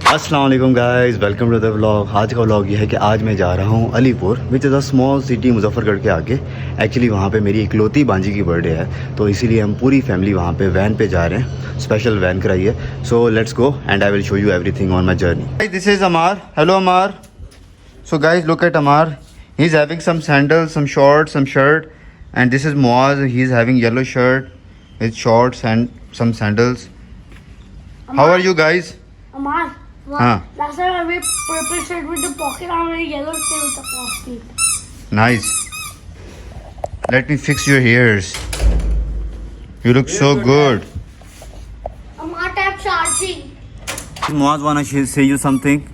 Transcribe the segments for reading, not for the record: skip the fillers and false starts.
अस्सलाम वालेकुम guys, welcome to the vlog. आज का व्लॉग ये है कि आज मैं जा रहा हूँ Alipur, which is a small city Muzaffargarh के आगे। एक्चुअली वहाँ पे मेरी इकलौती बांजी की बर्थडे है, तो इसीलिए हम पूरी फैमिली वहाँ पे वैन पे जा रहे हैं। स्पेशल वैन कराई है। So let's go and I will show you everything on my journey. This is Amar. Hello Amar. So guys look at Amar, he is having some sandals, some shorts, some shirt, and this is Muaz, he is having yellow shirt with shorts and some sandals. How are you guys? Amar, हाँ, last time I wear purple shirt with the pocket, I wear yellow shirt with the pocket. nice. Let me fix your ears. You look so good. Amar, tap charging. Muaz wanna say you something?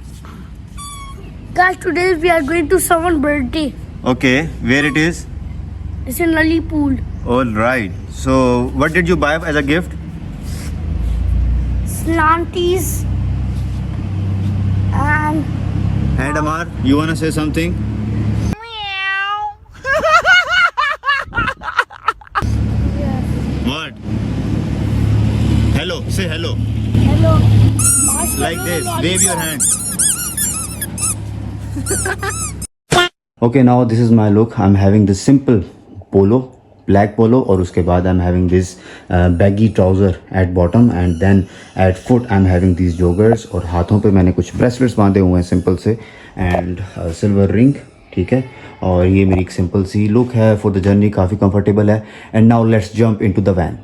Guys, today we are going to someone's birthday. Okay, where it is? It's in Lalipool. All right. So, what did you buy as a gift? Slanties and Amar, you wanna say something? What? Hello. Say hello. hello. Like this. Wave your hand. Okay, now this is my look. I'm having this simple polo, black polo, और उसके बाद I'm having this baggy trouser at bottom, and then at foot I'm having these joggers, और हाथों पे मैंने कुछ bracelets बांधे हुए हैं सिंपल से, and silver ring, ठीक है। और ये मेरी एक सिंपल सी लुक है फॉर द जर्नी, काफ़ी कंफर्टेबल है। And now let's jump into the van.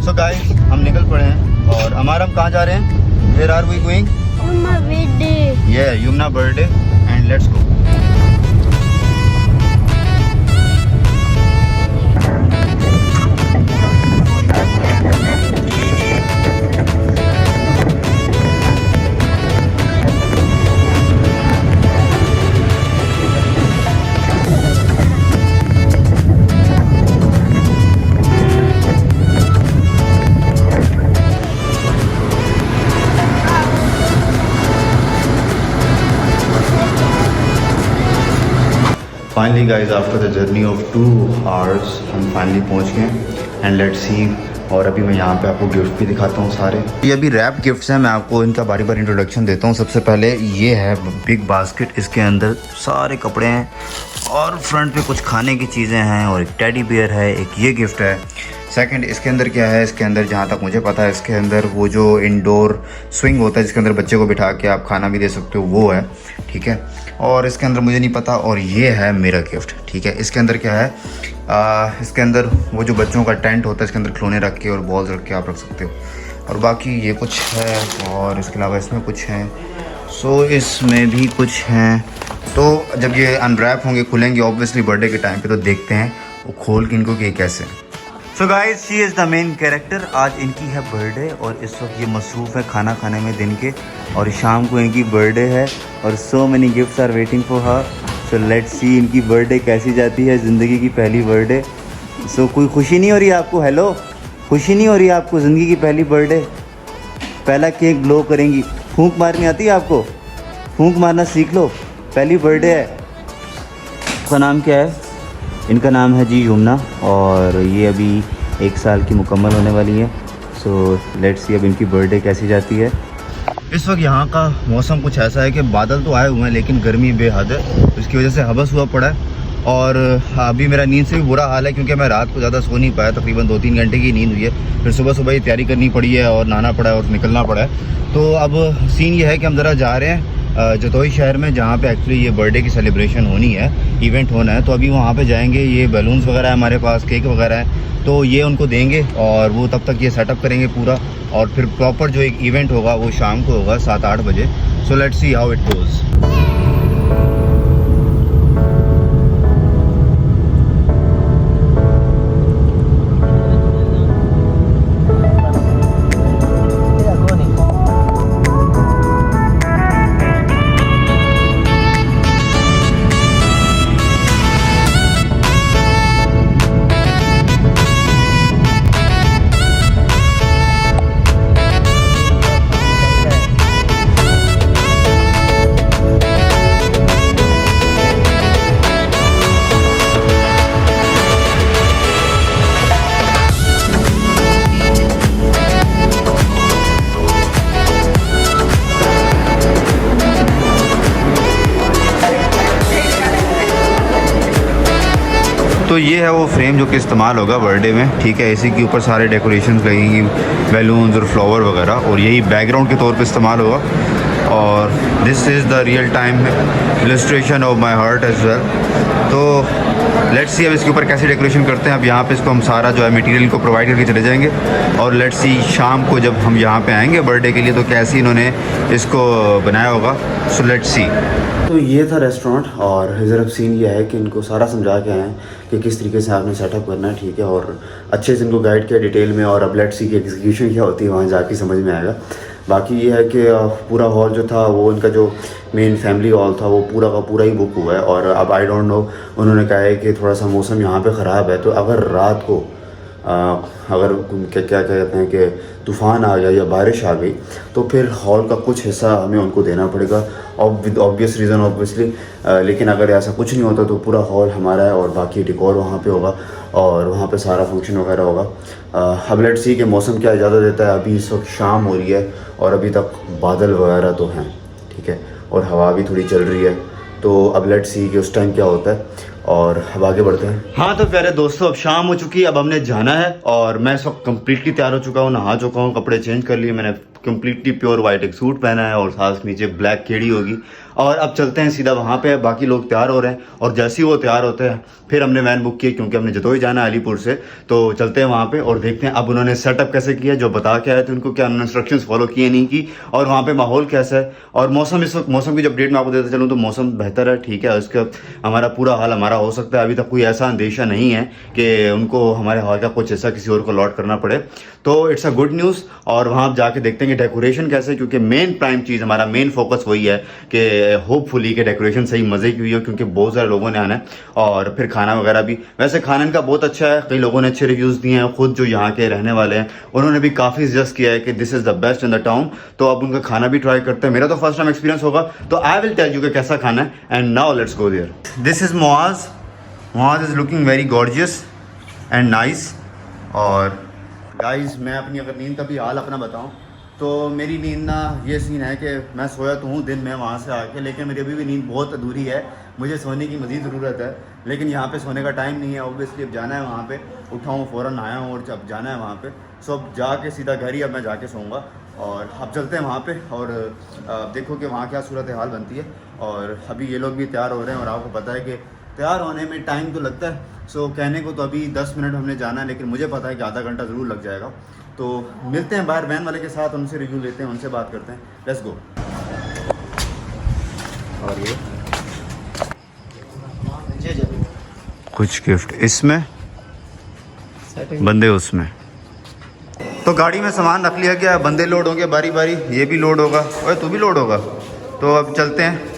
So guys, हम निकल पड़े हैं, और हमारा हम कहाँ जा रहे हैं? Where are we going? on my birthday. ये Yamuna birthday, and let's go. Finally guys, after the journey of 2 hours हम फाइनली पहुंच गए, एंड लेट्स सी। और अभी मैं यहाँ पे आपको गिफ्ट भी दिखाता हूँ सारे। ये अभी रैप गिफ्ट्स हैं, मैं आपको इनका बारी बारी इंट्रोडक्शन देता हूँ। सबसे पहले ये है बिग बास्केट, इसके अंदर सारे कपड़े हैं, और फ्रंट पे कुछ खाने की चीज़ें हैं, और एक टेडी बियर है, एक ये गिफ्ट है। सेकंड, इसके अंदर क्या है? इसके अंदर जहाँ तक मुझे पता है, इसके अंदर वो जो इंडोर स्विंग होता है जिसके अंदर बच्चे को बिठा के आप खाना भी दे सकते हो, वो है, ठीक है। और इसके अंदर मुझे नहीं पता, और ये है मेरा गिफ्ट, ठीक है। इसके अंदर क्या है? इसके अंदर वो जो बच्चों का टेंट होता है, इसके अंदर खिलौने रख के और बॉल्स रख के आप रख सकते हो। और बाकी ये कुछ है, और इसके अलावा इसमें कुछ है। सो इसमें भी कुछ हैं। तो जब ये अनरैप होंगे, खुलेंगे ऑब्वियसली बर्थडे के टाइम पे, तो देखते हैं वो खोल के इनको कि कैसे। So guys, she is the main character. आज इनकी है बर्थडे, और इस वक्त ये मसरूफ़ है खाना खाने में दिन के, और शाम को इनकी बर्थडे है, और so many gifts are waiting for her. So let's see इनकी बर्थडे कैसी जाती है, ज़िंदगी की पहली बर्थडे। सो कोई खुशी नहीं हो रही है आपको? हेलो, खुशी नहीं हो रही है आपको? ज़िंदगी की पहली बर्थडे, पहला केक ब्लो करेंगी। फूंक मारनी आती है आपको? फूंक मारना सीख लो, पहली बर्थडे है। उसका नाम क्या है? इनका नाम है जी यमुना, और ये अभी 1 साल की मुकम्मल होने वाली है। सो लेट्स सी अब इनकी बर्थडे कैसी जाती है। इस वक्त यहाँ का मौसम कुछ ऐसा है कि बादल तो आए हुए हैं, लेकिन गर्मी बेहद है, उसकी वजह से हबस हुआ पड़ा है। और अभी मेरा नींद से भी बुरा हाल है, क्योंकि मैं रात को ज़्यादा सो नहीं पाया, तकरीबन 2-3 घंटे की नींद हुई है। फिर सुबह सुबह ही तैयारी करनी पड़ी है, और नहाना पड़ा है, और निकलना पड़ा है। तो अब सीन ये है कि हम ज़रा जा रहे हैं जतोई शहर में, जहाँ पे एक्चुअली ये बर्थडे की सेलिब्रेशन होनी है, इवेंट होना है। तो अभी वहाँ पे जाएंगे। ये बैलून्स वगैरह है हमारे पास, केक वगैरह है, तो ये उनको देंगे, और वो तब तक ये सेटअप करेंगे पूरा, और फिर प्रॉपर जो एक इवेंट होगा वो शाम को होगा 7-8 बजे। सो let's see how it goes. तो ये है वो फ्रेम जो कि इस्तेमाल होगा बर्थडे में, ठीक है। इसी के ऊपर सारे डेकोरेशंस लगेंगी, बैलून्स और फ्लावर वगैरह, और यही बैकग्राउंड के तौर पे इस्तेमाल होगा। और this is the real time illustration of my heart as well. तो लेट्स सी अब इसके ऊपर कैसे डेकोरेशन करते हैं। अब यहाँ पे इसको हम सारा जो है मटेरियल को प्रोवाइड करके चले जाएंगे, और लेट्स सी शाम को जब हम यहाँ पे आएंगे बर्थडे के लिए तो कैसे इन्होंने इसको बनाया होगा। सो लेट्स सी। तो ये था रेस्टोरेंट, और इधर अब सीन ये है कि इनको सारा समझा के आए हैं कि किस तरीके से आपने सेटअप करना है, ठीक है, और अच्छे से इनको गाइड किया डिटेल में। और अब लेट्स सी की एग्जीक्यूशन क्या होती है वहाँ जाके समझ में आएगा। बाकी ये है कि पूरा हॉल जो था वो उनका जो मेन फैमिली हॉल था वो पूरा का पूरा ही बुक हुआ है। और अब आई डोंट नो, उन्होंने कहा है कि थोड़ा सा मौसम यहाँ पे ख़राब है, तो अगर रात को अगर क्या कहते हैं कि तूफ़ान आ गया या बारिश आ गई तो फिर हॉल का कुछ हिस्सा हमें उनको देना पड़ेगा, विद ऑब्वियस रीज़न ऑब्वियसली। लेकिन अगर ऐसा कुछ नहीं होता तो पूरा हॉल हमारा है, और बाकी डेकोर वहाँ पे होगा, और वहाँ पे सारा फंक्शन वगैरह होगा। अब लेट्स सी कि मौसम क्या इजाज़त देता है। अभी इस वक्त शाम हो रही है और अभी तक बादल वगैरह तो हैं, ठीक है, और हवा भी थोड़ी चल रही है। तो अब लेट्स सी कि उस टाइम क्या होता है, और अब आगे बढ़ते हैं। हाँ तो प्यारे दोस्तों, अब शाम हो चुकी है, अब हमने जाना है, और मैं इस वक्त कम्प्लीटली तैयार हो चुका हूँ, नहा चुका हूँ, कपड़े चेंज कर लिए मैंने, कम्प्लीटली प्योर वाइट एक सूट पहना है और साथ नीचे ब्लैक केड़ी होगी। और अब चलते हैं सीधा वहाँ पे। बाकी लोग तैयार हो रहे हैं, और जैसे ही वो तैयार होते हैं फिर हमने वैन बुक की, क्योंकि हमने जदोई जाना है अलीपुर से। तो चलते हैं वहाँ पे और देखते हैं अब उन्होंने सेटअप कैसे किया, जो बता के आए थे उनको क्या उन्होंने इंस्ट्रक्शंस फॉलो किए नहीं की, और वहाँ पे माहौल कैसा है। और मौसम इस वक्त, मौसम की जब अपडेट मैं आपको देता चलूँ तो मौसम बेहतर है, ठीक है। उसका हमारा पूरा हाल हमारा हो सकता है, अभी तक कोई ऐसा अंदेशा नहीं है कि उनको हमारे हाल का कुछ ऐसा किसी और को लॉट करना पड़े। तो इट्स अ गुड न्यूज़। और वहाँ आप जाके देखते हैं कि डेकोरेशन कैसे, क्योंकि मेन प्राइम चीज़, हमारा मेन फोकस वही है कि होपफुली कि डेकोरेशन सही मज़े की हुई हो, क्योंकि बहुत सारे लोगों ने आना है। और फिर खाना वगैरह भी, वैसे खाना इनका बहुत अच्छा है, कई लोगों ने अच्छे रिव्यूज़ दिए हैं। खुद जो यहाँ के रहने वाले हैं उन्होंने भी काफ़ी सजेस्ट किया है कि this is the best in the town. तो अब उनका खाना भी ट्राई करते हैं। मेरा तो फर्स्ट टाइम एक्सपीरियंस होगा, तो आई विल टेल यू कि कैसा खाना है। And now let's go there. This is Muaz. Muaz is looking very gorgeous and nice. और गाइस, मैं अपनी अगर नींद का भी हाल अपना बताऊं तो मेरी नींद ना ये सीन है कि मैं सोया तो हूँ दिन में वहाँ से आके, लेकिन मेरी अभी भी नींद बहुत अधूरी है, मुझे सोने की मज़ीद ज़रूरत है। लेकिन यहाँ पे सोने का टाइम नहीं है, ऑब्वियसली अब जाना है वहाँ पे। उठा हूँ, फ़ौरन आया हूँ और अब जाना है वहाँ पे। सो अब जाके सीधा घर ही अब मैं जाके सोऊंगा, और अब चलते हैं वहाँ पे। और देखो कि वहाँ क्या सूरत हाल बनती है। और अभी ये लोग भी तैयार हो रहे हैं, और आपको पता है कि तैयार होने में टाइम तो लगता है। सो कहने को तो अभी 10 मिनट हमने जाना है, लेकिन मुझे पता है कि आधा घंटा ज़रूर लग जाएगा। तो मिलते हैं बाहर वैन वाले के साथ, उनसे रिव्यू लेते हैं, उनसे बात करते हैं। Let's go. और ये कुछ गिफ्ट इसमें, बंदे उसमें। तो गाड़ी में सामान रख लिया गया, बंदे लोड होंगे बारी बारी, ये भी लोड होगा, और तू भी लोड होगा। तो अब चलते हैं।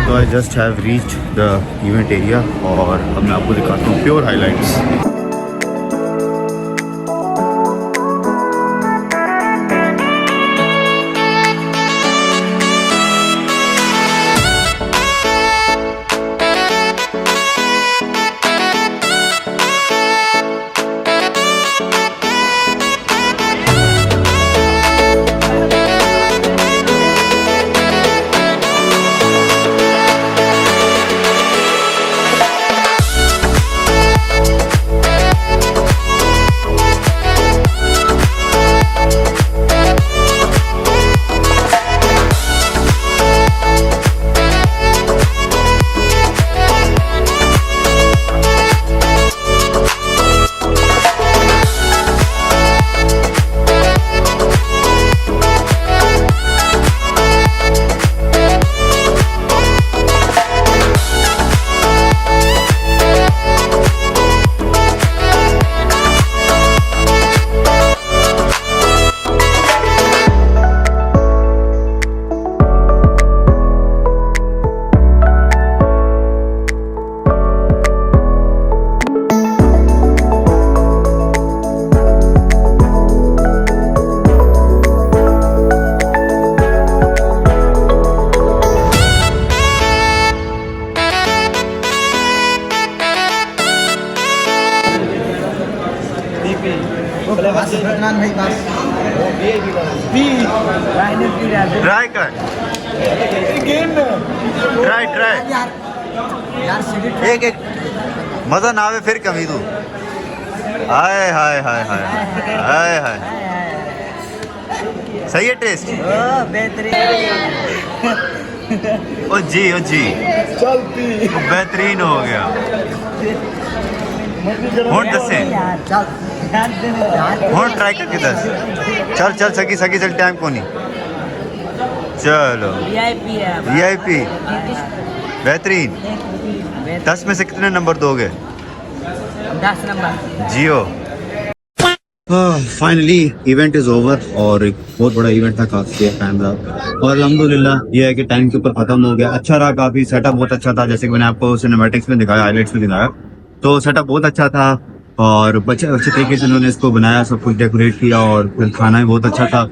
तो I just have reached the event area, और अब मैं आपको दिखाता हूँ प्योर हाइलाइट्स। अदनान भाई बस ट्राई कर ट्राई ट्राई यार सिगरेट एक एक मजा ना आवे फिर कमी तू हाय हाय हाय हाय हाय हाय सही है टेस्ट बेहतरीन ओ जी चलती बेहतरीन हो गया ਹੁਣ ਦੱਸੇ चल ਹੁਣ ट्राई करके दस चल चल सकी सकी चल टाइम को नहीं चलो वीआईपी है वीआईपी बेहतरीन 10 में से कितने नंबर दोगे 10 number Jio finally event is over और एक बहुत बड़ा इवेंट था काफी टाइम रहा और अल्हम्दुलिल्लाह ये है कि टाइम के ऊपर खत्म हो गया अच्छा रहा काफी सेटअप बहुत अच्छा था जैसे कि मैंने आपको सिनेमैटिक्स में दिखाया हाइलाइट्स में दिखाया तो सेटअप बहुत अच्छा था और अच्छे तरीके से उन्होंने इसको बनाया सब कुछ डेकोरेट किया और फिर खाना भी बहुत अच्छा था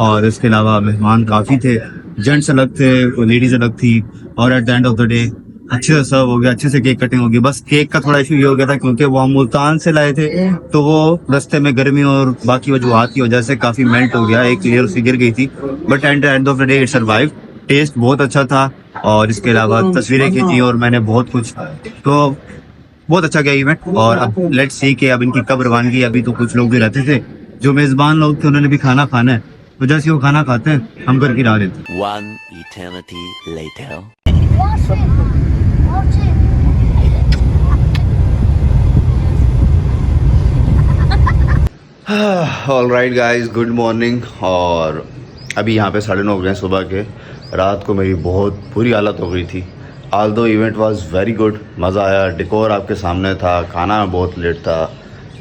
और इसके अलावा मेहमान काफी थे जेंट्स अलग थे लेडीज अलग थी और at the end of the day अच्छे से सर्व हो गया अच्छे से केक कटिंग हो गई बस केक का थोड़ा इशू ये हो गया था क्योंकि वो हम मुल्तान से लाए थे तो वो रास्ते में गर्मी और बाकी वजूहात की वजह से काफी मेल्ट हो गया एक लेयर उसकी गिर गई थी but end of the day it survive test बहुत अच्छा था और इसके अलावा तस्वीरें खींची और मैंने बहुत कुछ तो बहुत अच्छा गया इवेंट और अब लेट्स सी कि अब इनकी कब रवानगी अभी तो कुछ लोग भी रहते थे जो मेजबान लोग थे उन्होंने भी खाना खाना है तो जैसे वो खाना खाते हैं हम घर की राह लेते हैं One eternity later. Wash it. Wash it. All right guys good morning और अभी यहाँ पे 9:30 हो गए हैं सुबह के रात को मेरी बहुत बुरी हालत हो गई थी Aldous event was very good मज़ा आया डेकोर आपके सामने था खाना बहुत लेट था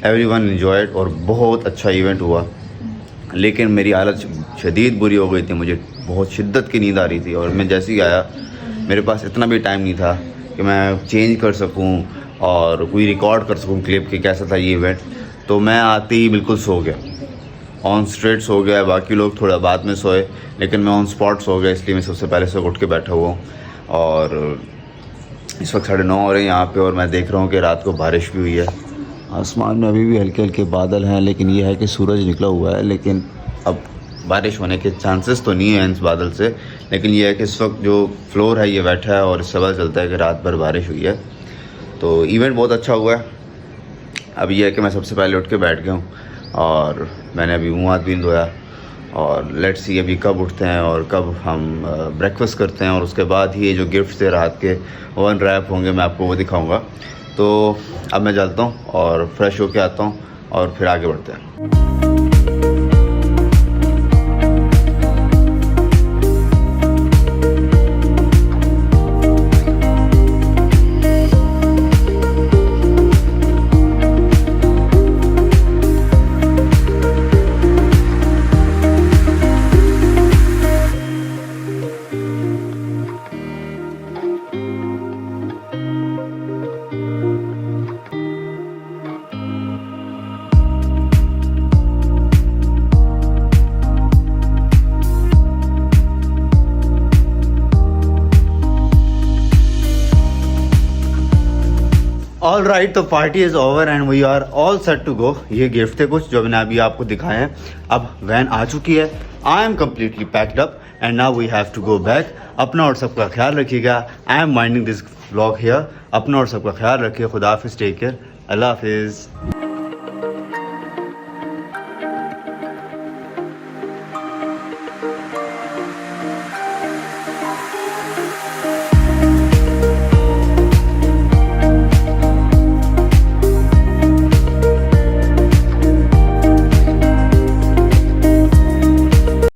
एवरीवन एंजॉयड और बहुत अच्छा इवेंट हुआ लेकिन मेरी हालत शदीद बुरी हो गई थी मुझे बहुत शिद्दत की नींद आ रही थी और मैं जैसे ही आया मेरे पास इतना भी टाइम नहीं था कि मैं चेंज कर सकूं और कोई रिकॉर्ड कर सकूं क्लिप कि कैसा था ये इवेंट तो मैं आते ही बिल्कुल सो गया ऑन स्ट्रेट सो गया बाकी लोग थोड़ा बाद में सोए लेकिन मैं ऑन स्पॉट सो गया इसलिए मैं सबसे पहले से उठ के बैठा हुआ हूँ और इस वक्त 9:30 हो रहे हैं यहाँ पे और मैं देख रहा हूँ कि रात को बारिश भी हुई है आसमान में अभी भी हल्के हल्के बादल हैं लेकिन ये है कि सूरज निकला हुआ है लेकिन अब बारिश होने के चांसेस तो नहीं है इस बादल से लेकिन ये है कि इस वक्त जो फ्लोर है ये बैठा है और इससे पता चलता है कि रात भर बारिश हुई है तो इवेंट बहुत अच्छा हुआ है अब ये है कि मैं सबसे पहले उठ के बैठ गया हूँ और मैंने अभी मुँह हाथ भी धोया और लेट्स सी अभी कब उठते हैं और कब हम ब्रेकफास्ट करते हैं और उसके बाद ही ये जो गिफ्ट्स थे रात के वो अनरैप होंगे मैं आपको वो दिखाऊंगा तो अब मैं चलता हूँ और फ्रेश होके आता हूँ और फिर आगे बढ़ते हैं ऑल राइट तो party is over and we are all set to go ये गिफ्ट थे कुछ जो मैंने अभी आपको दिखाए हैं अब वैन आ चुकी है I am completely packed up and now we have to go back अपना और सबका ख्याल रखिएगा I am minding this vlog here अपना और सबका ख्याल रखिए खुदा हाफिज़ टेक केयर अल्लाह हाफिज़